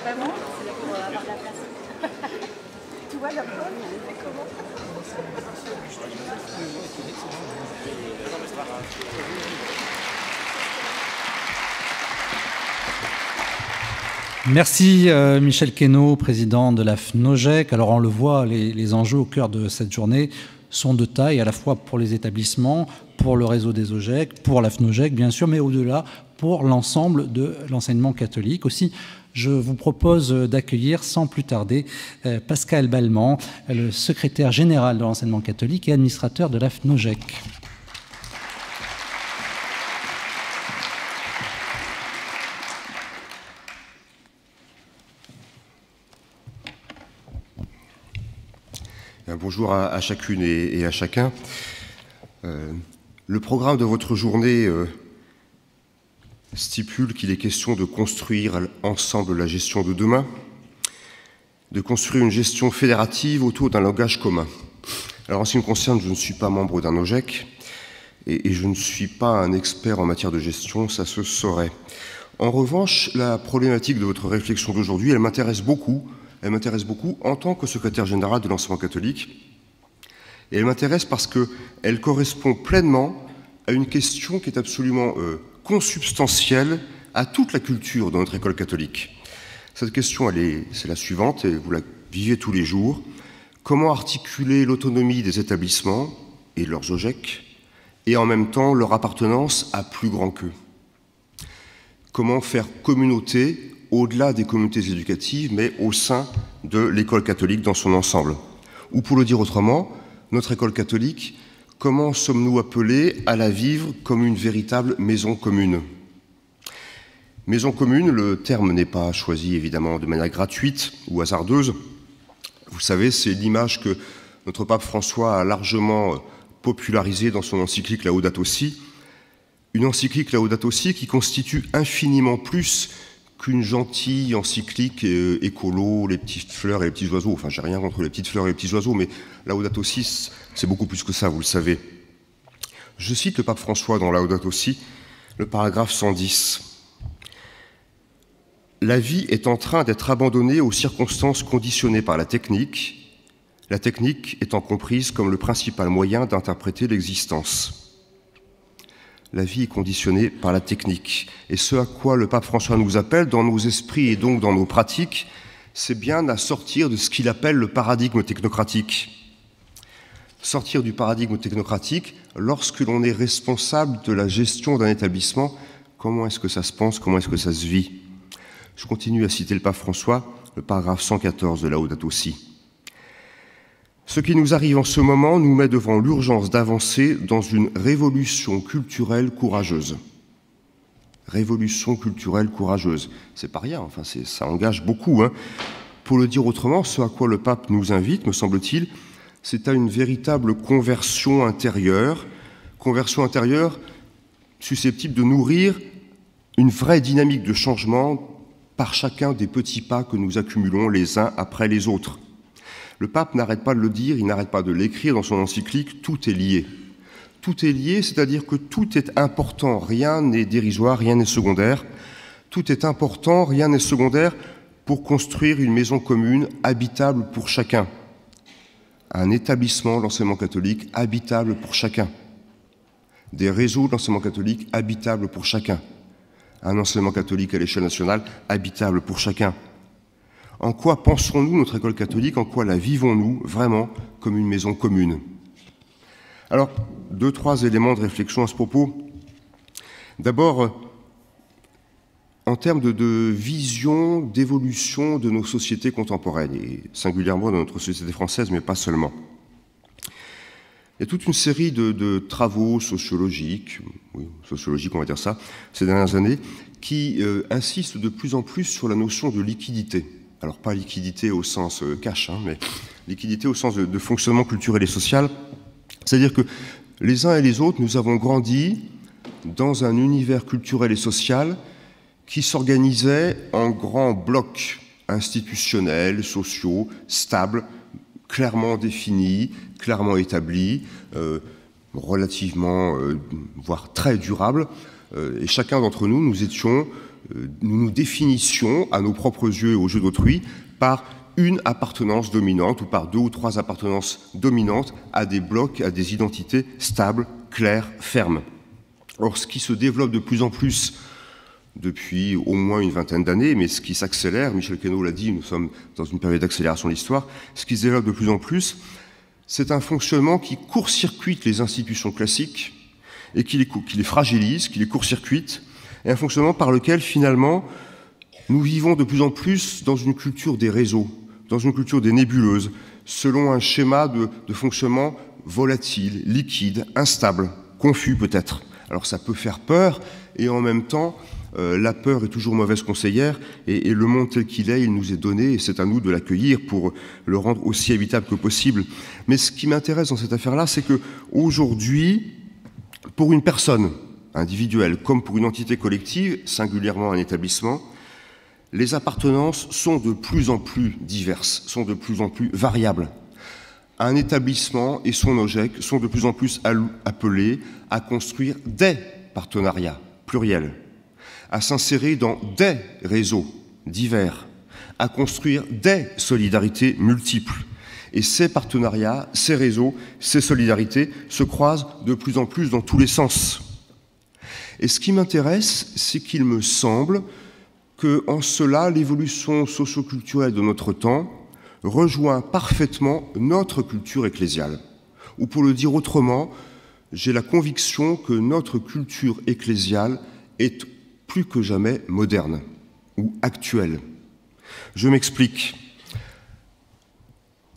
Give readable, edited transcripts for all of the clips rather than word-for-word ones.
Vraiment? C'est là pour avoir de la place. Tu vois la pomme, elle fait comment? Merci Michel Queneau, président de la FNOJEC. Alors on le voit, les enjeux au cœur de cette journée sont de taille, à la fois pour les établissements, pour le réseau des OJEC, pour la FNOJEC bien sûr, mais au-delà pour l'ensemble de l'enseignement catholique. Aussi, je vous propose d'accueillir sans plus tarder Pascal Balmand, le secrétaire général de l'enseignement catholique et administrateur de la FNOJEC. Bonjour à chacune et à chacun. Le programme de votre journée stipule qu'il est question de construire ensemble la gestion de demain, de construire une gestion fédérative autour d'un langage commun. Alors en ce qui me concerne, je ne suis pas membre d'un OJEC et je ne suis pas un expert en matière de gestion, ça se saurait. En revanche, la problématique de votre réflexion d'aujourd'hui, elle m'intéresse beaucoup. Elle m'intéresse beaucoup en tant que secrétaire général de l'enseignement catholique. Et elle m'intéresse parce qu'elle correspond pleinement à une question qui est absolument consubstantielle à toute la culture de notre école catholique. Cette question, c'est la suivante, et vous la vivez tous les jours. Comment articuler l'autonomie des établissements et leurs OJEC, et en même temps leur appartenance à plus grand qu'eux? Comment faire communauté au-delà des communautés éducatives, mais au sein de l'école catholique dans son ensemble? Ou pour le dire autrement, notre école catholique, comment sommes-nous appelés à la vivre comme une véritable maison commune? Maison commune, le terme n'est pas choisi évidemment de manière gratuite ou hasardeuse. Vous savez, c'est l'image que notre pape François a largement popularisée dans son encyclique Laudato Si, une encyclique Laudato Si qui constitue infiniment plus qu'une gentille encyclique écolo, les petites fleurs et les petits oiseaux. Enfin, j'ai rien contre les petites fleurs et les petits oiseaux, mais Laudato Si, c'est beaucoup plus que ça, vous le savez. Je cite le pape François dans Laudato Si, le paragraphe 110. La vie est en train d'être abandonnée aux circonstances conditionnées par la technique étant comprise comme le principal moyen d'interpréter l'existence. La vie est conditionnée par la technique. Et ce à quoi le pape François nous appelle dans nos esprits et donc dans nos pratiques, c'est bien à sortir de ce qu'il appelle le paradigme technocratique. Sortir du paradigme technocratique lorsque l'on est responsable de la gestion d'un établissement. Comment est-ce que ça se pense? Comment est-ce que ça se vit? Je continue à citer le pape François, le paragraphe 114 de Laudato Si. Ce qui nous arrive en ce moment nous met devant l'urgence d'avancer dans une révolution culturelle courageuse. Révolution culturelle courageuse. C'est pas rien, enfin ça engage beaucoup. Pour le dire autrement, ce à quoi le pape nous invite, me semble-t-il, c'est à une véritable conversion intérieure susceptible de nourrir une vraie dynamique de changement par chacun des petits pas que nous accumulons les uns après les autres. Le pape n'arrête pas de le dire, il n'arrête pas de l'écrire dans son encyclique, tout est lié. Tout est lié, c'est-à-dire que tout est important, rien n'est dérisoire, rien n'est secondaire. Tout est important, rien n'est secondaire pour construire une maison commune habitable pour chacun. Un établissement d'enseignement catholique habitable pour chacun. Des réseaux d'enseignement catholique habitables pour chacun. Un enseignement catholique à l'échelle nationale habitable pour chacun. En quoi penserons-nous notre école catholique? En quoi la vivons-nous vraiment comme une maison commune? Alors, 2-3 éléments de réflexion à ce propos. D'abord, en termes de vision, d'évolution de nos sociétés contemporaines, et singulièrement de notre société française, mais pas seulement. Il y a toute une série de travaux sociologiques, on va dire ça, ces dernières années, qui insistent de plus en plus sur la notion de liquidité. Alors pas liquidité au sens cash, mais liquidité au sens de fonctionnement culturel et social. C'est-à-dire que les uns et les autres, nous avons grandi dans un univers culturel et social qui s'organisait en grands blocs institutionnels, sociaux, stables, clairement définis, clairement établis, relativement, voire très durables, et chacun d'entre nous, nous nous définissions à nos propres yeux et aux yeux d'autrui par une appartenance dominante ou par 2 ou 3 appartenances dominantes à des blocs, à des identités stables, claires, fermes. Or, ce qui se développe de plus en plus depuis au moins une vingtaine d'années, mais ce qui s'accélère, Michel Queneau l'a dit, nous sommes dans une période d'accélération de l'histoire, ce qui se développe de plus en plus, c'est un fonctionnement qui court-circuite les institutions classiques et qui les fragilise, qui les court-circuite, et un fonctionnement par lequel, finalement, nous vivons de plus en plus dans une culture des réseaux, dans une culture des nébuleuses, selon un schéma de fonctionnement volatile, liquide, instable, confus peut-être. Alors ça peut faire peur, et en même temps, la peur est toujours mauvaise conseillère, et le monde tel qu'il est, il nous est donné, et c'est à nous de l'accueillir pour le rendre aussi habitable que possible. Mais ce qui m'intéresse dans cette affaire-là, c'est qu'aujourd'hui, pour une personne individuelle, comme pour une entité collective, singulièrement un établissement, les appartenances sont de plus en plus diverses, sont de plus en plus variables. Un établissement et son OGEC sont de plus en plus appelés à construire des partenariats pluriels, à s'insérer dans des réseaux divers, à construire des solidarités multiples. Et ces partenariats, ces réseaux, ces solidarités se croisent de plus en plus dans tous les sens. Et ce qui m'intéresse, c'est qu'il me semble qu'en cela, l'évolution socio-culturelle de notre temps rejoint parfaitement notre culture ecclésiale. Ou pour le dire autrement, j'ai la conviction que notre culture ecclésiale est plus que jamais moderne ou actuelle. Je m'explique.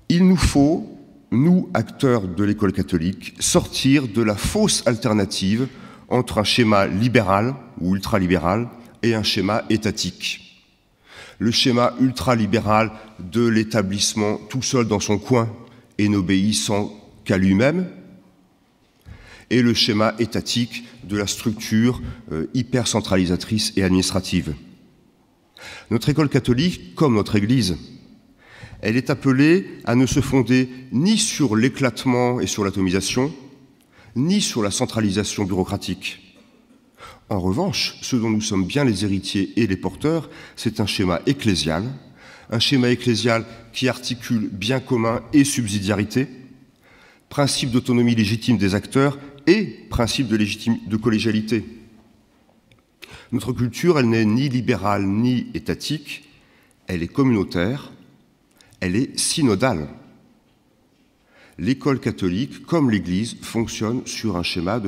Il nous faut, nous, acteurs de l'école catholique, sortir de la fausse alternative entre un schéma libéral ou ultralibéral et un schéma étatique. Le schéma ultralibéral de l'établissement tout seul dans son coin et n'obéissant qu'à lui-même, et le schéma étatique de la structure hyper centralisatrice et administrative. Notre école catholique, comme notre Église, elle est appelée à ne se fonder ni sur l'éclatement et sur l'atomisation, ni sur la centralisation bureaucratique. En revanche, ce dont nous sommes bien les héritiers et les porteurs, c'est un schéma ecclésial qui articule bien commun et subsidiarité, principe d'autonomie légitime des acteurs et principe de collégialité. Notre culture, elle n'est ni libérale ni étatique, elle est communautaire, elle est synodale. L'école catholique, comme l'Église, fonctionne sur un schéma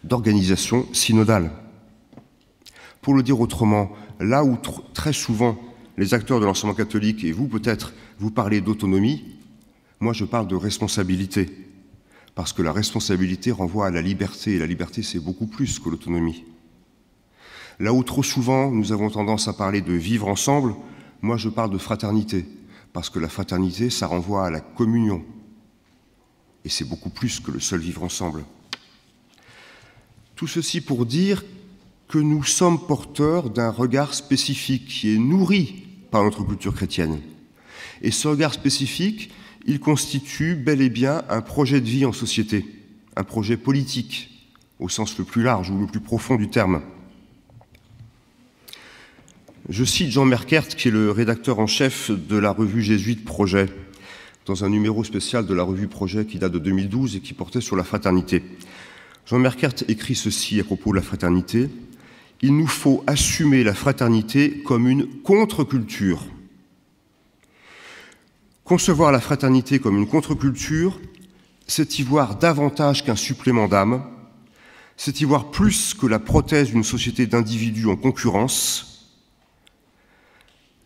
d'organisation synodale. Pour le dire autrement, là où très souvent les acteurs de l'enseignement catholique, et vous peut-être, vous parlez d'autonomie, moi je parle de responsabilité, parce que la responsabilité renvoie à la liberté, et la liberté c'est beaucoup plus que l'autonomie. Là où trop souvent nous avons tendance à parler de vivre ensemble, moi je parle de fraternité, parce que la fraternité, ça renvoie à la communion. Et c'est beaucoup plus que le seul vivre ensemble. Tout ceci pour dire que nous sommes porteurs d'un regard spécifique qui est nourri par notre culture chrétienne. Et ce regard spécifique, il constitue bel et bien un projet de vie en société, un projet politique, au sens le plus large ou le plus profond du terme. Je cite Jean Merkert, qui est le rédacteur en chef de la revue jésuite Projet, dans un numéro spécial de la revue Projet qui date de 2012 et qui portait sur la fraternité. Jean Merkert écrit ceci à propos de la fraternité. « Il nous faut assumer la fraternité comme une contre-culture. Concevoir la fraternité comme une contre-culture, c'est y voir davantage qu'un supplément d'âme, c'est y voir plus que la prothèse d'une société d'individus en concurrence.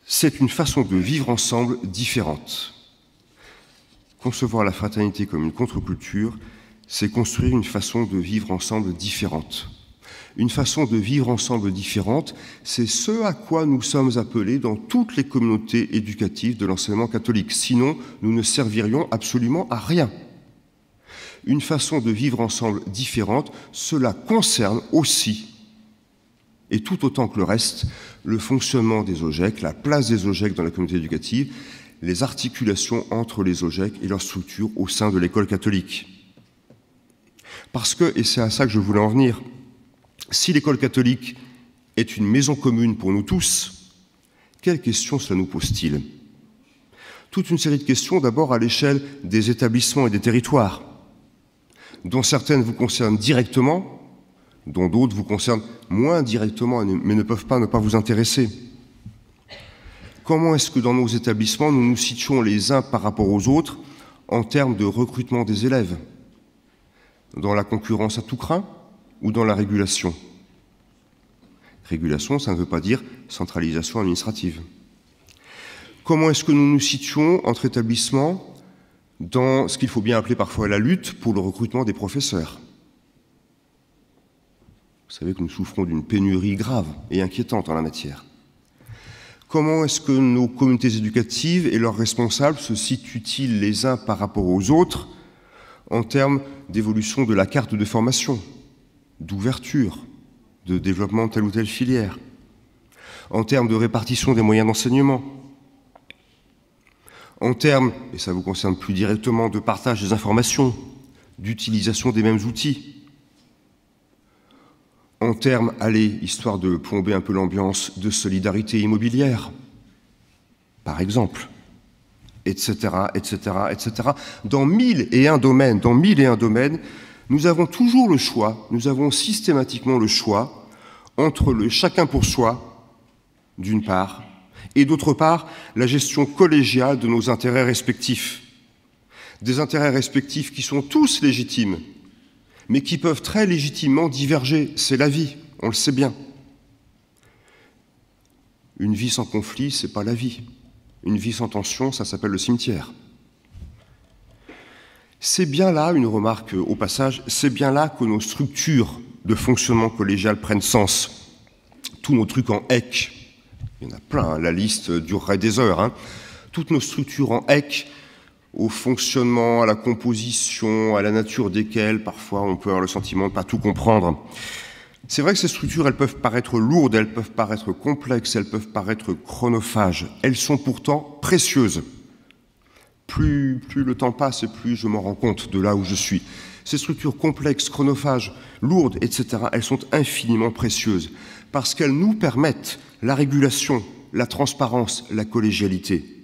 C'est une façon de vivre ensemble différente. Concevoir la fraternité comme une contre-culture, c'est construire une façon de vivre ensemble différente. Une façon de vivre ensemble différente, c'est ce à quoi nous sommes appelés dans toutes les communautés éducatives de l'enseignement catholique. Sinon, nous ne servirions absolument à rien. Une façon de vivre ensemble différente, cela concerne aussi, et tout autant que le reste, le fonctionnement des OGEC, la place des OGEC dans la communauté éducative, les articulations entre les OGEC et leur structure au sein de l'école catholique. Parce que, et c'est à ça que je voulais en venir, Si l'école catholique est une maison commune pour nous tous, quelles questions cela nous pose-t-il? Toute une série de questions, d'abord à l'échelle des établissements et des territoires, dont certaines vous concernent directement, dont d'autres vous concernent moins directement, mais ne peuvent pas ne pas vous intéresser. Comment est-ce que dans nos établissements, nous nous situons les uns par rapport aux autres en termes de recrutement des élèves? Dans la concurrence à tout crin ou dans la régulation? Régulation, ça ne veut pas dire centralisation administrative. Comment est-ce que nous nous situons entre établissements dans ce qu'il faut bien appeler parfois la lutte pour le recrutement des professeurs? Vous savez que nous souffrons d'une pénurie grave et inquiétante en la matière. Comment est-ce que nos communautés éducatives et leurs responsables se situent-ils les uns par rapport aux autres en termes d'évolution de la carte de formation, d'ouverture, de développement de telle ou telle filière, en termes de répartition des moyens d'enseignement, en termes, et ça vous concerne plus directement, de partage des informations, d'utilisation des mêmes outils, en termes, allez, histoire de plomber un peu l'ambiance, de solidarité immobilière, par exemple, etc., etc., etc. Dans mille et un domaines, nous avons toujours le choix, nous avons systématiquement le choix entre le chacun pour soi, d'une part, et d'autre part, la gestion collégiale de nos intérêts respectifs. Des intérêts respectifs qui sont tous légitimes, mais qui peuvent très légitimement diverger. C'est la vie, on le sait bien. Une vie sans conflit, c'est pas la vie. Une vie sans tension, ça s'appelle le cimetière. C'est bien là, une remarque au passage, c'est bien là que nos structures de fonctionnement collégial prennent sens. Tous nos trucs en HEC, il y en a plein, hein, la liste durerait des heures, hein. Toutes nos structures en HEC, au fonctionnement, à la composition, à la nature desquelles, parfois, on peut avoir le sentiment de ne pas tout comprendre. C'est vrai que ces structures, elles peuvent paraître lourdes, elles peuvent paraître complexes, elles peuvent paraître chronophages. Elles sont pourtant précieuses. Plus le temps passe et plus je m'en rends compte de là où je suis. Ces structures complexes, chronophages, lourdes, etc., elles sont infiniment précieuses parce qu'elles nous permettent la régulation, la transparence, la collégialité.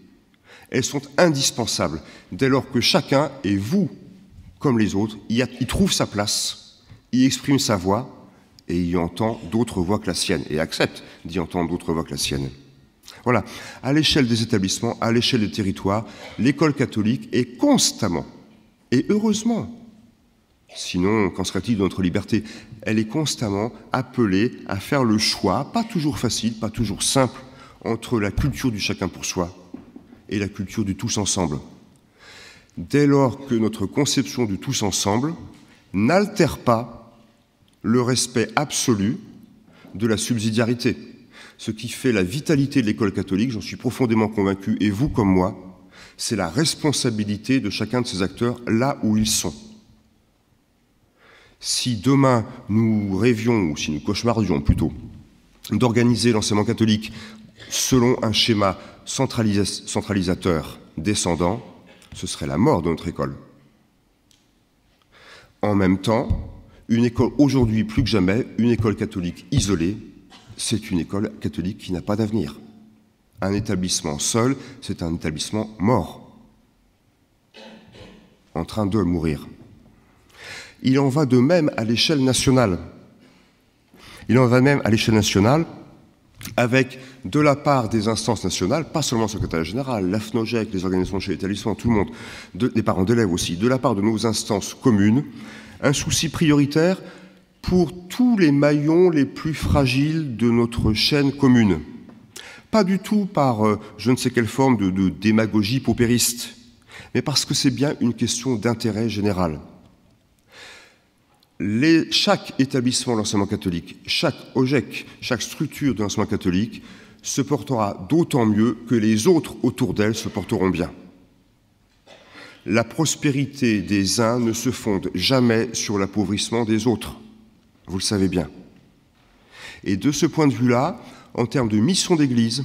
Elles sont indispensables dès lors que chacun, et vous comme les autres, y trouve sa place, y exprime sa voix et y entend d'autres voix que la sienne, et accepte d'y entendre d'autres voix que la sienne. Voilà, à l'échelle des établissements, à l'échelle des territoires, l'école catholique est constamment, et heureusement, sinon qu'en serait-il de notre liberté, elle est constamment appelée à faire le choix, pas toujours facile, pas toujours simple, entre la culture du chacun pour soi et la culture du tous ensemble. Dès lors que notre conception du tous ensemble n'altère pas le respect absolu de la subsidiarité, ce qui fait la vitalité de l'école catholique, j'en suis profondément convaincu, et vous comme moi, c'est la responsabilité de chacun de ces acteurs là où ils sont. Si demain nous rêvions, ou si nous cauchemardions plutôt, d'organiser l'enseignement catholique selon un schéma centralisateur descendant, ce serait la mort de notre école. En même temps, une école aujourd'hui plus que jamais, une école catholique isolée, c'est une école catholique qui n'a pas d'avenir. Un établissement seul, c'est un établissement mort, en train de mourir. Il en va de même à l'échelle nationale. Il en va de même à l'échelle nationale avec, de la part des instances nationales, pas seulement le secrétaire général, la FNOGEC, les organisations chez l'établissement, tout le monde, les parents d'élèves aussi, de la part de nos instances communes, un souci prioritaire pour tous les maillons les plus fragiles de notre chaîne commune. Pas du tout par je ne sais quelle forme de démagogie paupériste, mais parce que c'est bien une question d'intérêt général. Chaque établissement de l'enseignement catholique, chaque OGEC, chaque structure de l'enseignement catholique se portera d'autant mieux que les autres autour d'elle se porteront bien. La prospérité des uns ne se fonde jamais sur l'appauvrissement des autres. Vous le savez bien. Et de ce point de vue-là, en termes de mission d'Église,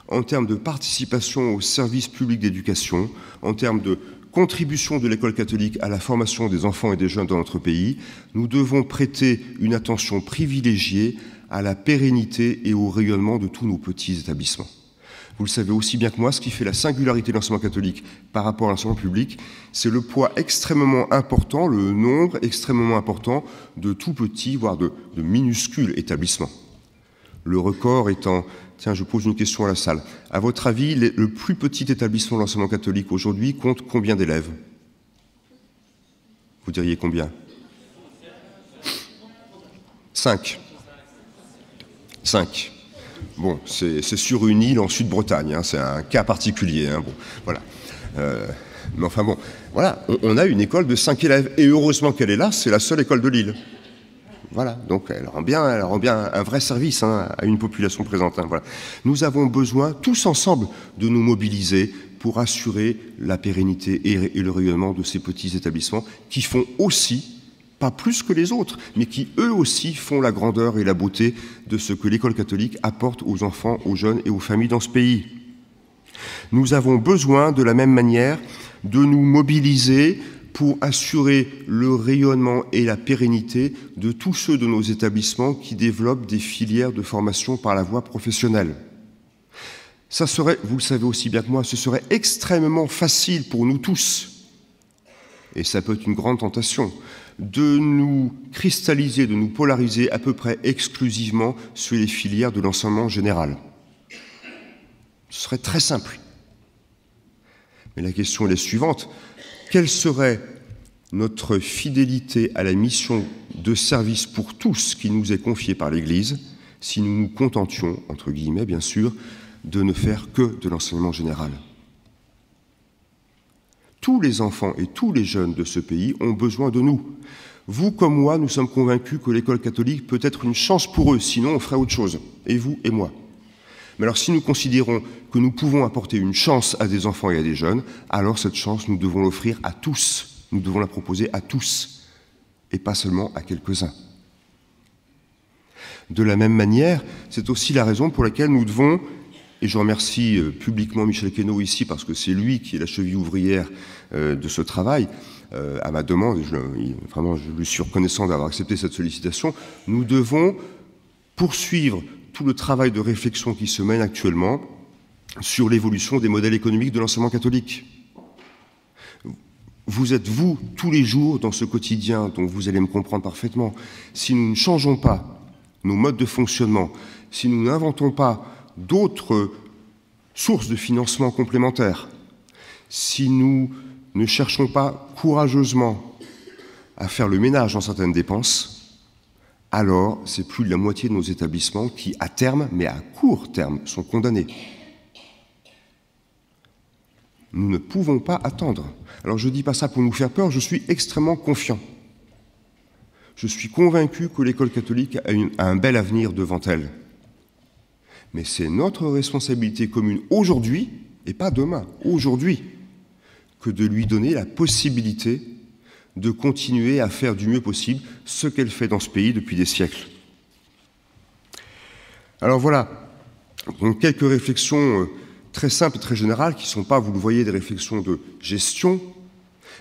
en termes de participation au service public d'éducation, en termes de contribution de l'école catholique à la formation des enfants et des jeunes dans notre pays, nous devons prêter une attention privilégiée à la pérennité et au rayonnement de tous nos petits établissements. Vous le savez aussi bien que moi, ce qui fait la singularité de l'enseignement catholique par rapport à l'enseignement public, c'est le poids extrêmement important, le nombre extrêmement important de tout petits, voire de minuscules établissements. Le record étant... Tiens, je pose une question à la salle. À votre avis, le plus petit établissement de l'enseignement catholique aujourd'hui compte combien d'élèves? Vous diriez combien? 5. 5. Bon, c'est sur une île en Sud-Bretagne, hein, c'est un cas particulier. Hein, bon, voilà. Mais enfin bon, voilà, on a une école de 5 élèves, et heureusement qu'elle est là, c'est la seule école de l'île. Voilà, donc elle rend bien un vrai service hein, à une population présente. Hein, voilà. Nous avons besoin, tous ensemble, de nous mobiliser pour assurer la pérennité et le rayonnement de ces petits établissements qui font aussi, pas plus que les autres, mais qui eux aussi font la grandeur et la beauté de ce que l'école catholique apporte aux enfants, aux jeunes et aux familles dans ce pays. Nous avons besoin, de la même manière, de nous mobiliser pour assurer le rayonnement et la pérennité de tous ceux de nos établissements qui développent des filières de formation par la voie professionnelle. Ça serait, vous le savez aussi bien que moi, ce serait extrêmement facile pour nous tous, et ça peut être une grande tentation, de nous cristalliser, de nous polariser à peu près exclusivement sur les filières de l'enseignement général. Ce serait très simple. Mais la question est la suivante. Quelle serait notre fidélité à la mission de service pour tous qui nous est confiée par l'Église si nous nous contentions, entre guillemets bien sûr, de ne faire que de l'enseignement général? Tous les enfants et tous les jeunes de ce pays ont besoin de nous. Vous comme moi, nous sommes convaincus que l'école catholique peut être une chance pour eux, sinon on ferait autre chose, et vous et moi. Mais alors si nous considérons que nous pouvons apporter une chance à des enfants et à des jeunes, alors cette chance, nous devons l'offrir à tous, nous devons la proposer à tous, et pas seulement à quelques-uns. De la même manière, c'est aussi la raison pour laquelle nous devons, et je remercie publiquement Michel Queneau ici, parce que c'est lui qui est la cheville ouvrière de ce travail, à ma demande, vraiment je lui suis reconnaissant d'avoir accepté cette sollicitation, nous devons poursuivre tout le travail de réflexion qui se mène actuellement sur l'évolution des modèles économiques de l'enseignement catholique. Vous êtes, vous, tous les jours dans ce quotidien dont vous allez me comprendre parfaitement. Si nous ne changeons pas nos modes de fonctionnement, si nous n'inventons pas d'autres sources de financement complémentaires, si nous ne cherchons pas courageusement à faire le ménage dans certaines dépenses, alors c'est plus de la moitié de nos établissements qui, à terme, mais à court terme, sont condamnés. Nous ne pouvons pas attendre. Alors je ne dis pas ça pour nous faire peur, je suis extrêmement confiant. Je suis convaincu que l'école catholique a un bel avenir devant elle. Mais c'est notre responsabilité commune aujourd'hui, et pas demain, aujourd'hui, que de lui donner la possibilité de continuer à faire du mieux possible ce qu'elle fait dans ce pays depuis des siècles. Alors voilà, donc quelques réflexions très simples et très générales qui ne sont pas, vous le voyez, des réflexions de gestion,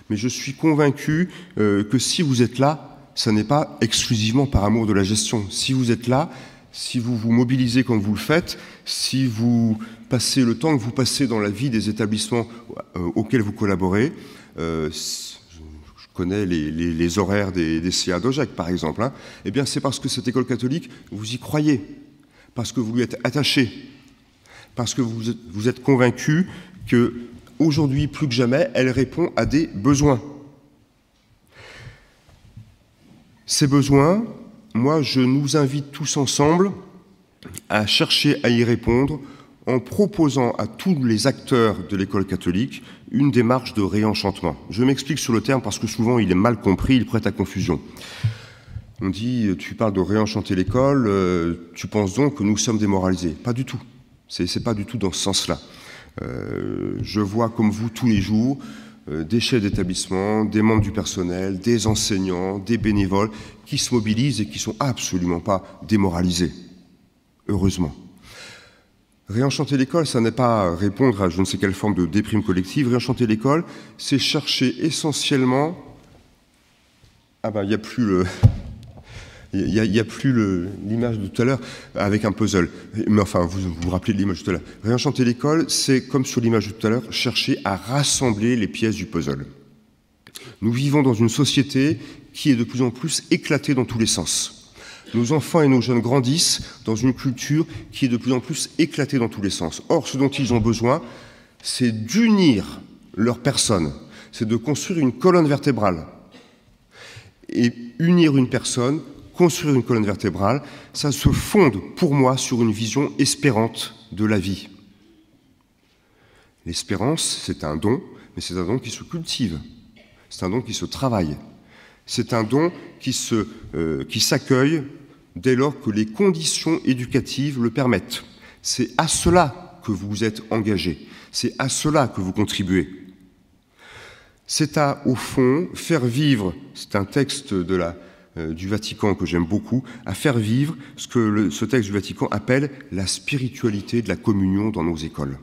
mais je suis convaincu que si vous êtes là, ce n'est pas exclusivement par amour de la gestion. Si vous êtes là, si vous vous mobilisez comme vous le faites, si vous passez le temps que vous passez dans la vie des établissements auxquels vous collaborez, je connais les horaires des CA d'OGEC, par exemple, hein, eh bien c'est parce que cette école catholique, vous y croyez, parce que vous lui êtes attaché, parce que vous êtes convaincu qu'aujourd'hui, plus que jamais, elle répond à des besoins. Ces besoins, moi, je nous invite tous ensemble à chercher à y répondre en proposant à tous les acteurs de l'école catholique une démarche de réenchantement. Je m'explique sur le terme parce que souvent il est mal compris, il prête à confusion. On dit, tu parles de réenchanter l'école, tu penses donc que nous sommes démoralisés. Pas du tout. C'est pas du tout dans ce sens-là. Je vois comme vous tous les jours des chefs d'établissement, des membres du personnel, des enseignants, des bénévoles qui se mobilisent et qui ne sont absolument pas démoralisés. Heureusement. Réenchanter l'école, ça n'est pas répondre à je ne sais quelle forme de déprime collective. Réenchanter l'école, c'est chercher essentiellement... Ah ben, il n'y a plus le... Il n'y a plus l'image de tout à l'heure avec un puzzle. Mais enfin, vous vous rappelez de l'image de tout à l'heure. Réenchanter l'école, c'est, comme sur l'image de tout à l'heure, chercher à rassembler les pièces du puzzle. Nous vivons dans une société qui est de plus en plus éclatée dans tous les sens. Nos enfants et nos jeunes grandissent dans une culture qui est de plus en plus éclatée dans tous les sens. Or, ce dont ils ont besoin, c'est d'unir leur personne, c'est de construire une colonne vertébrale. Et unir une personne, construire une colonne vertébrale, ça se fonde pour moi sur une vision espérante de la vie. L'espérance, c'est un don, mais c'est un don qui se cultive, c'est un don qui se travaille, c'est un don qui s'accueille dès lors que les conditions éducatives le permettent. C'est à cela que vous êtes engagés, c'est à cela que vous contribuez. C'est à, au fond, faire vivre, c'est un texte du Vatican que j'aime beaucoup, à faire vivre ce que ce texte du Vatican appelle la spiritualité de la communion dans nos écoles.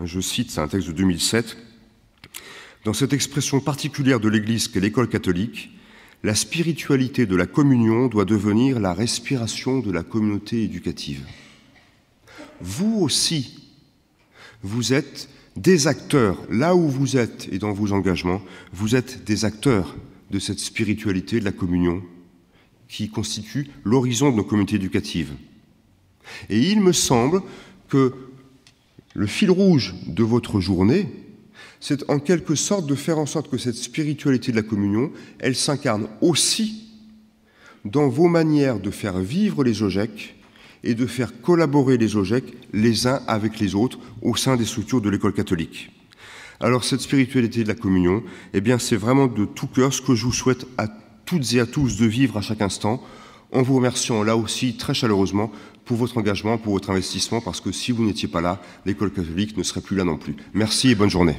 Je cite, c'est un texte de 2007. Dans cette expression particulière de l'Église qu'est l'école catholique, la spiritualité de la communion doit devenir la respiration de la communauté éducative. Vous aussi, vous êtes des acteurs, là où vous êtes et dans vos engagements, vous êtes des acteurs de cette spiritualité de la communion qui constitue l'horizon de nos communautés éducatives. Et il me semble que le fil rouge de votre journée, c'est en quelque sorte de faire en sorte que cette spiritualité de la communion, elle s'incarne aussi dans vos manières de faire vivre les OGEC et de faire collaborer les OGEC les uns avec les autres au sein des structures de l'école catholique. Alors cette spiritualité de la communion, eh bien c'est vraiment de tout cœur ce que je vous souhaite à toutes et à tous de vivre à chaque instant, en vous remerciant là aussi très chaleureusement pour votre engagement, pour votre investissement, parce que si vous n'étiez pas là, l'école catholique ne serait plus là non plus. Merci et bonne journée.